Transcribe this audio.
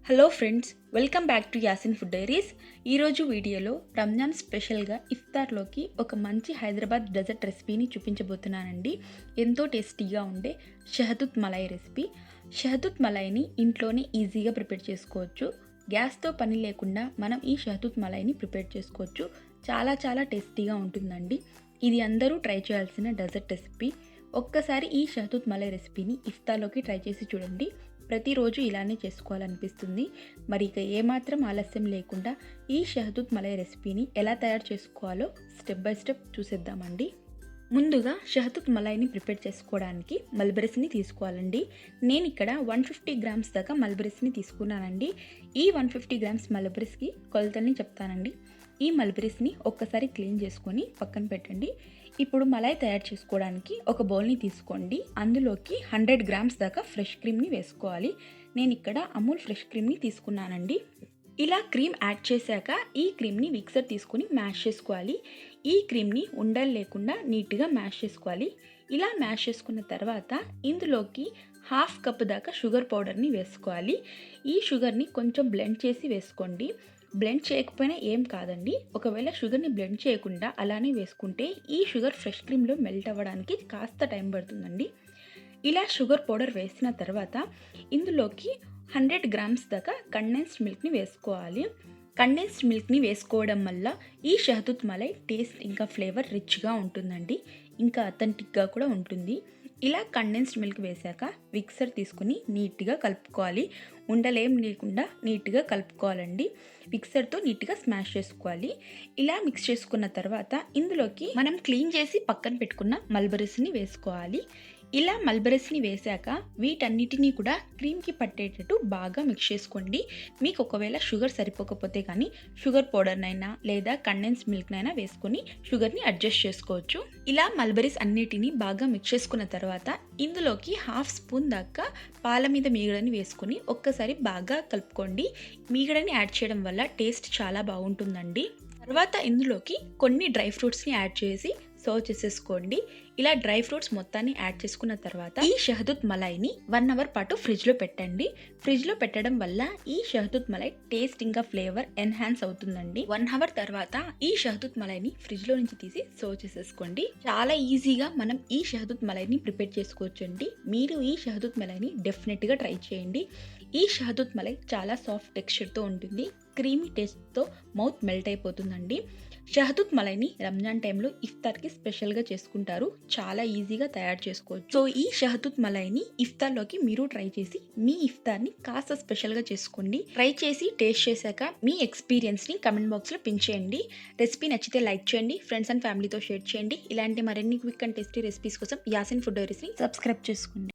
Hello friends, welcome back to Yasin food diaries. ఈరోజు వీడియోలో రంజాన్ స్పెషల్గా ఇఫ్తార్లోకి ఒక మంచి హైదరాబాద్ డెజర్ట్ రెసిపీని చూపించబోతున్నానండి. ఎంతో టేస్టీగా ఉండే షహతుత్ మలై రెసిపీ. షహతుత్ మలైని ఇంట్లోనే ఈజీగా ప్రిపేర్ చేసుకోవచ్చు. గ్యాస్తో పని లేకుండా మనం ఈ షహతుత్ మలైని ప్రిపేర్ చేసుకోవచ్చు. చాలా టేస్టీగా ఉంటుందండి. ఇది అందరూ ట్రై చేయాల్సిన డెజర్ట్ రెసిపీ. ఒక్కసారి ఈ షహతుత్ మలై రెసిపీని ఇఫ్తార్లోకి ట్రై చేసి చూడండి. ప్రతిరోజు ఇలానే చేసుకోవాలనిపిస్తుంది. మరి ఇక ఏమాత్రం ఆలస్యం లేకుండా ఈ షహతుత్ మలై రెసిపీని ఎలా తయారు చేసుకోవాలో స్టెప్ బై స్టెప్ చూసేద్దామండి. ముందుగా షహతుత్ మలైని ప్రిపేర్ చేసుకోవడానికి మల్బెరీస్ని తీసుకోవాలండి. నేను ఇక్కడ 150 గ్రామ్స్ దాకా మల్బెరీస్ని తీసుకున్నానండి. ఈ 150 గ్రామ్స్ మల్బెరీస్కి కొలతల్ని చెప్తానండి. ఈ మల్బెరీస్ని ఒక్కసారి క్లీన్ చేసుకొని పక్కన పెట్టండి. ఇప్పుడు మలై తయారు చేసుకోవడానికి ఒక బౌల్ని తీసుకోండి. అందులోకి 100 గ్రామ్స్ దాకా ఫ్రెష్ క్రీమ్ని వేసుకోవాలి. నేను ఇక్కడ అమూల్ ఫ్రెష్ క్రీమ్ని తీసుకున్నానండి. ఇలా క్రీమ్ యాడ్ చేశాక ఈ క్రీమ్ని మిక్సర్ తీసుకొని మ్యాష్ చేసుకోవాలి. ఈ క్రీమ్ని ఉండలు లేకుండా నీట్గా మ్యాష్ చేసుకోవాలి. ఇలా మ్యాష్ చేసుకున్న తర్వాత ఇందులోకి 1/2 కప్ దాకా షుగర్ పౌడర్ని వేసుకోవాలి. ఈ షుగర్ని కొంచెం బ్లెండ్ చేసి వేసుకోండి. బ్లెండ్ చేయకపోయినా ఏం కాదండి. ఒకవేళ షుగర్ని బ్లెండ్ చేయకుండా అలానే వేసుకుంటే ఈ షుగర్ ఫ్రెష్ క్రీమ్లో మెల్ట్ అవ్వడానికి కాస్త టైం పడుతుందండి. ఇలా షుగర్ పౌడర్ వేసిన తర్వాత ఇందులోకి 100 గ్రామ్స్ దాకా కండెన్స్డ్ మిల్క్ని వేసుకోవాలి. కండెన్స్డ్ మిల్క్ని వేసుకోవడం వల్ల ఈ షహతుత్ మలై టేస్ట్ ఇంకా ఫ్లేవర్ రిచ్గా ఉంటుందండి. ఇంకా అథెంటిక్గా కూడా ఉంటుంది. ఇలా కండెన్స్డ్ మిల్క్ వేశాక మిక్సర్ తీసుకుని నీట్గా కలుపుకోవాలి. ఉండలేం లేకుండా నీట్గా కలుపుకోవాలండి. మిక్సర్తో నీట్గా స్మాష్ చేసుకోవాలి. ఇలా మిక్స్ చేసుకున్న తర్వాత ఇందులోకి మనం క్లీన్ చేసి పక్కన పెట్టుకున్న మల్బెరీస్ని వేసుకోవాలి. ఇలా మల్బెరీస్ని వేశాక వీటన్నిటినీ కూడా క్రీమ్కి పట్టేటట్టు బాగా మిక్స్ చేసుకోండి. మీకు ఒకవేళ షుగర్ సరిపోకపోతే కానీ షుగర్ పౌడర్నైనా లేదా కండెన్స్ మిల్క్నైనా వేసుకొని షుగర్ని అడ్జస్ట్ చేసుకోవచ్చు. ఇలా మల్బెరీస్ అన్నిటినీ బాగా మిక్స్ చేసుకున్న తర్వాత ఇందులోకి 1/2 స్పూన్ దాకా పాల మీద మీగడని వేసుకొని ఒక్కసారి బాగా కలుపుకోండి. మీగడని యాడ్ చేయడం వల్ల టేస్ట్ చాలా బాగుంటుందండి. తర్వాత ఇందులోకి కొన్ని డ్రై ఫ్రూట్స్ని యాడ్ చేసి సర్వ్ చేసేసుకోండి. ఇలా డ్రై ఫ్రూట్స్ మొత్తాన్ని యాడ్ చేసుకున్న తర్వాత ఈ షహతుత్ మలైని 1 అవర్ పాటు ఫ్రిడ్జ్లో పెట్టండి. ఫ్రిడ్జ్లో పెట్టడం వల్ల ఈ షహతుత్ మలై టేస్ట్ ఇంకా ఫ్లేవర్ ఎన్హాన్స్ అవుతుందండి. 1 అవర్ తర్వాత ఈ షహతుత్ మలైని ఫ్రిడ్జ్లో నుంచి తీసి సర్వ్ చేసేసుకోండి. చాలా ఈజీగా మనం ఈ షహతుత్ మలైని ప్రిపేర్ చేసుకోవచ్చండి. మీరు ఈ షహతుత్ మలైని డెఫినెట్గా ట్రై చేయండి. ఈ షహతుత్ మలై చాలా సాఫ్ట్ టెక్స్చర్తో ఉంటుంది. క్రీమీ టేస్ట్తో మౌత్ మెల్ట్ అయిపోతుందండి. షహతుత్ మలైని రంజాన్ టైంలో ఇఫ్తార్కి స్పెషల్గా చేసుకుంటారు. చాలా ఈజీగా తయారు చేసుకోవచ్చు. సో ఈ షహతుత్ మలైని ఇఫ్తార్లోకి మీరు ట్రై చేసి మీ ఇఫ్తార్ని కాస్త స్పెషల్గా చేసుకోండి. ట్రై చేసి టేస్ట్ చేశాక మీ ఎక్స్పీరియన్స్ని కమెంట్ బాక్స్లో పిన్ చేయండి. రెసిపీ నచ్చితే లైక్ చేయండి. ఫ్రెండ్స్ అండ్ ఫ్యామిలీతో షేర్ చేయండి. ఇలాంటి మరిన్ని క్విక్ అండ్ టేస్టీ రెసిపీస్ కోసం యాసిన్ ఫుడ్ డైరీస్ని సబ్స్క్రైబ్ చేసుకోండి.